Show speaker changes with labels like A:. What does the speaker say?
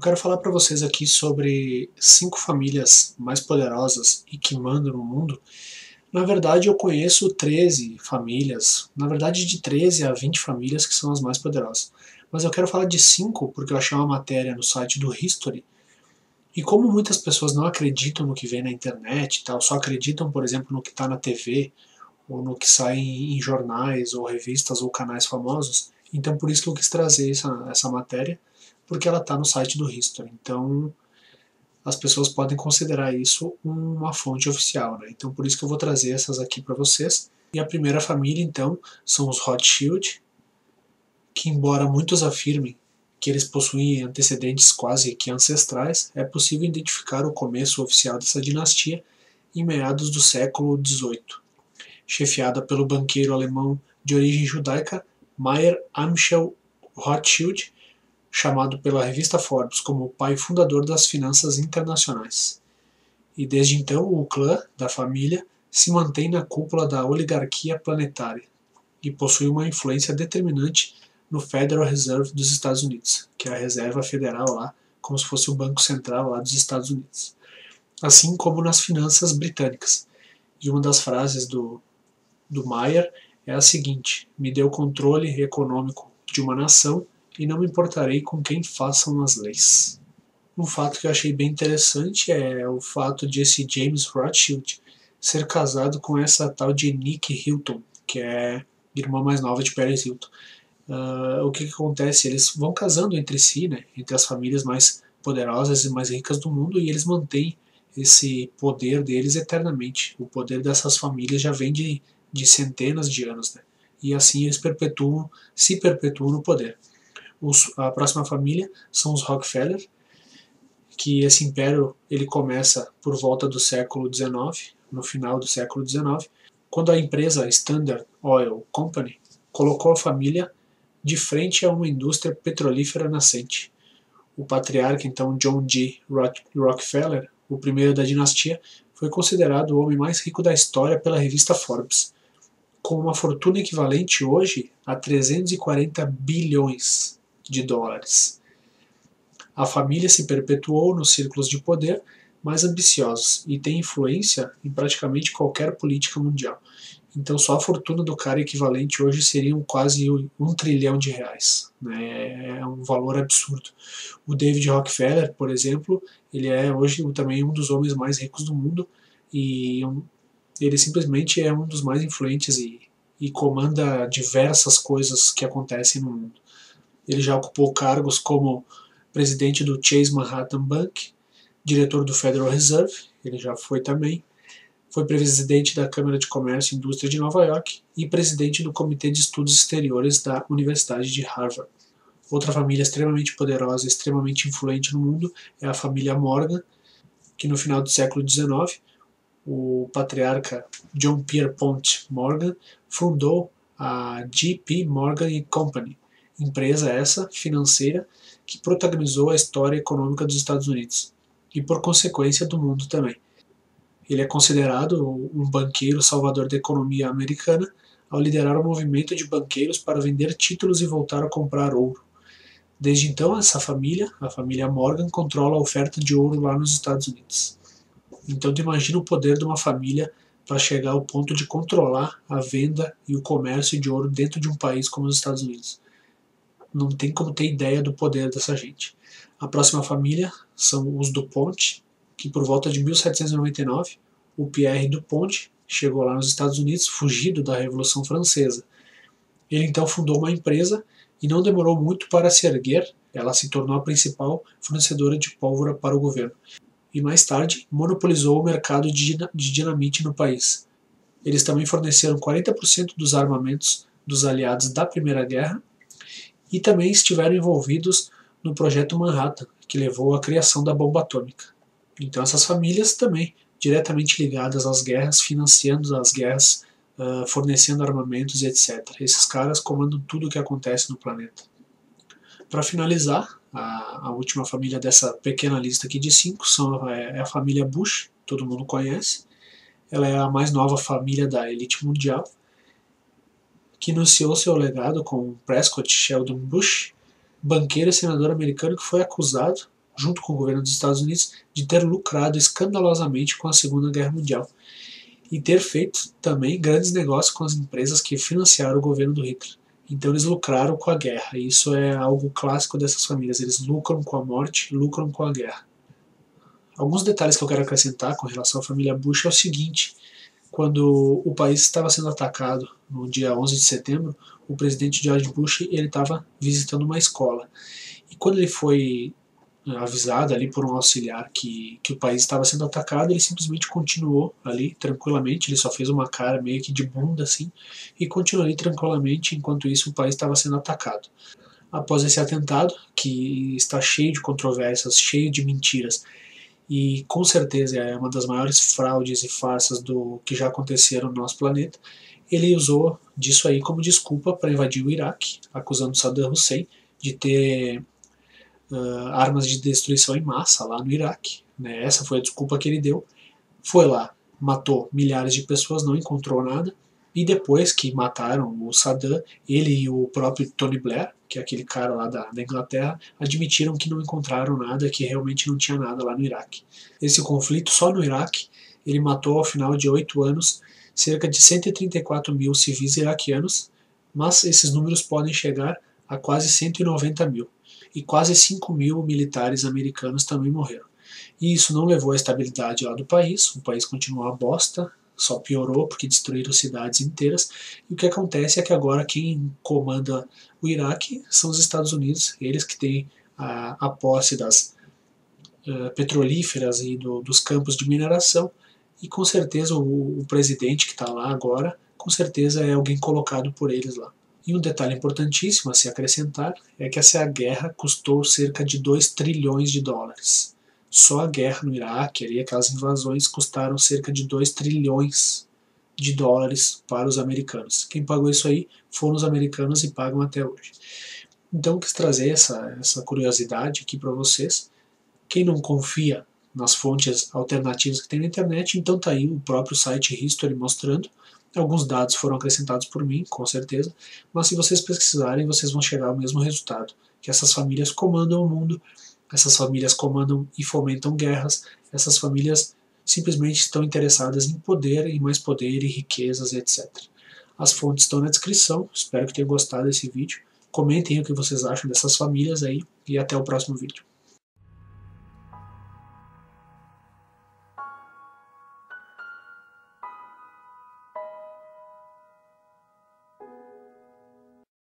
A: Eu quero falar para vocês aqui sobre 5 famílias mais poderosas e que mandam no mundo. Na verdade, eu conheço 13 famílias, na verdade de 13 a 20 famílias que são as mais poderosas. Mas eu quero falar de 5 porque eu achei uma matéria no site do History. E como muitas pessoas não acreditam no que vem na internet e tal, só acreditam, por exemplo, no que está na TV, ou no que sai em jornais, ou revistas, ou canais famosos, então por isso que eu quis trazer essa matéria, porque ela está no site do History. Então as pessoas podem considerar isso uma fonte oficial, né? Então por isso que eu vou trazer essas aqui para vocês. E a primeira família, então, são os Rothschild, que embora muitos afirmem que eles possuem antecedentes quase que ancestrais, é possível identificar o começo oficial dessa dinastia em meados do século XVIII, chefiada pelo banqueiro alemão de origem judaica Mayer Amschel Rothschild, chamado pela revista Forbes como o pai fundador das finanças internacionais. E desde então o clã da família se mantém na cúpula da oligarquia planetária e possui uma influência determinante no Federal Reserve dos Estados Unidos, que é a reserva federal lá, como se fosse o Banco Central lá dos Estados Unidos, assim como nas finanças britânicas. E uma das frases do Mayer é a seguinte: me dê o controle econômico de uma nação e não me importarei com quem façam as leis. Um fato que eu achei bem interessante é o fato de esse James Rothschild ser casado com essa tal de Nick Hilton, que é irmã mais nova de Paris Hilton. O que acontece? Eles vão casando entre si, né, entre as famílias mais poderosas e mais ricas do mundo, e eles mantêm esse poder deles eternamente. O poder dessas famílias já vem de centenas de anos, né? E assim eles se perpetuam no poder. A próxima família são os Rockefeller, que esse império ele começa por volta do século XIX, no final do século XIX, quando a empresa Standard Oil Company colocou a família de frente a uma indústria petrolífera nascente. O patriarca, então, John G. Rockefeller, o primeiro da dinastia, foi considerado o homem mais rico da história pela revista Forbes, com uma fortuna equivalente hoje a 340 bilhões de dólares. A família se perpetuou nos círculos de poder mais ambiciosos e tem influência em praticamente qualquer política mundial. Então só a fortuna do cara equivalente hoje seria quase R$ 1 trilhão, né? É um valor absurdo. O David Rockefeller, por exemplo, ele é hoje também um dos homens mais ricos do mundo e ele simplesmente é um dos mais influentes e comanda diversas coisas que acontecem no mundo. Ele já ocupou cargos como presidente do Chase Manhattan Bank, diretor do Federal Reserve, ele já foi também, foi presidente da Câmara de Comércio e Indústria de Nova York e presidente do Comitê de Estudos Exteriores da Universidade de Harvard. Outra família extremamente poderosa e extremamente influente no mundo é a família Morgan, que no final do século XIX, o patriarca John Pierpont Morgan fundou a J.P. Morgan Company, empresa essa financeira que protagonizou a história econômica dos Estados Unidos e, por consequência, do mundo também. Ele é considerado um banqueiro salvador da economia americana ao liderar o movimento de banqueiros para vender títulos e voltar a comprar ouro. Desde então, essa família, a família Morgan, controla a oferta de ouro lá nos Estados Unidos. Então, tu imagina o poder de uma família para chegar ao ponto de controlar a venda e o comércio de ouro dentro de um país como os Estados Unidos. Não tem como ter ideia do poder dessa gente. A próxima família são os Dupont, que por volta de 1799, o Pierre Dupont chegou lá nos Estados Unidos, fugido da Revolução Francesa. Ele então fundou uma empresa e não demorou muito para se erguer, ela se tornou a principal fornecedora de pólvora para o governo. E mais tarde, monopolizou o mercado de dinamite no país. Eles também forneceram 40% dos armamentos dos aliados da Primeira Guerra e também estiveram envolvidos no Projeto Manhattan, que levou à criação da bomba atômica. Então essas famílias também diretamente ligadas às guerras, financiando as guerras, fornecendo armamentos, etc. Esses caras comandam tudo o que acontece no planeta. Para finalizar, a última família dessa pequena lista aqui de 5 é a família Bush, todo mundo conhece. Ela é a mais nova família da elite mundial, que iniciou seu legado com Prescott Sheldon Bush, banqueiro e senador americano que foi acusado junto com o governo dos Estados Unidos, de ter lucrado escandalosamente com a Segunda Guerra Mundial e ter feito também grandes negócios com as empresas que financiaram o governo do Hitler. Então eles lucraram com a guerra, e isso é algo clássico dessas famílias, eles lucram com a morte, lucram com a guerra. Alguns detalhes que eu quero acrescentar com relação à família Bush é o seguinte: quando o país estava sendo atacado no dia 11 de setembro, o presidente George Bush ele estava visitando uma escola. E quando ele foi avisado ali por um auxiliar que o país estava sendo atacado, ele simplesmente continuou ali tranquilamente, ele só fez uma cara meio que de bunda assim, e continuou ali tranquilamente enquanto isso o país estava sendo atacado. Após esse atentado, que está cheio de controvérsias, cheio de mentiras, e com certeza é uma das maiores fraudes e farsas do que já aconteceram no nosso planeta, ele usou disso aí como desculpa para invadir o Iraque, acusando Saddam Hussein de ter armas de destruição em massa lá no Iraque. Né? Essa foi a desculpa que ele deu. Foi lá, matou milhares de pessoas, não encontrou nada. E depois que mataram o Saddam, ele e o próprio Tony Blair, que é aquele cara lá da Inglaterra, admitiram que não encontraram nada, que realmente não tinha nada lá no Iraque. Esse conflito, só no Iraque, ele matou ao final de 8 anos cerca de 134 mil civis iraquianos, mas esses números podem chegar a quase 190 mil. E quase 5 mil militares americanos também morreram. E isso não levou à estabilidade lá do país, o país continuou uma bosta, só piorou porque destruíram cidades inteiras. E o que acontece é que agora quem comanda o Iraque são os Estados Unidos, eles que têm a posse das petrolíferas e dos campos de mineração. E com certeza o presidente que está lá agora, com certeza é alguém colocado por eles lá. E um detalhe importantíssimo a se acrescentar é que essa guerra custou cerca de 2 trilhões de dólares. Só a guerra no Iraque, ali, aquelas invasões, custaram cerca de 2 trilhões de dólares para os americanos. Quem pagou isso aí foram os americanos e pagam até hoje. Então, eu quis trazer essa curiosidade aqui para vocês. Quem não confia nas fontes alternativas que tem na internet, então tá aí o próprio site History mostrando. Alguns dados foram acrescentados por mim, com certeza, mas se vocês pesquisarem, vocês vão chegar ao mesmo resultado, que essas famílias comandam o mundo, essas famílias comandam e fomentam guerras, essas famílias simplesmente estão interessadas em poder, em mais poder e riquezas, etc. As fontes estão na descrição, espero que tenham gostado desse vídeo. Comentem o que vocês acham dessas famílias aí e até o próximo vídeo.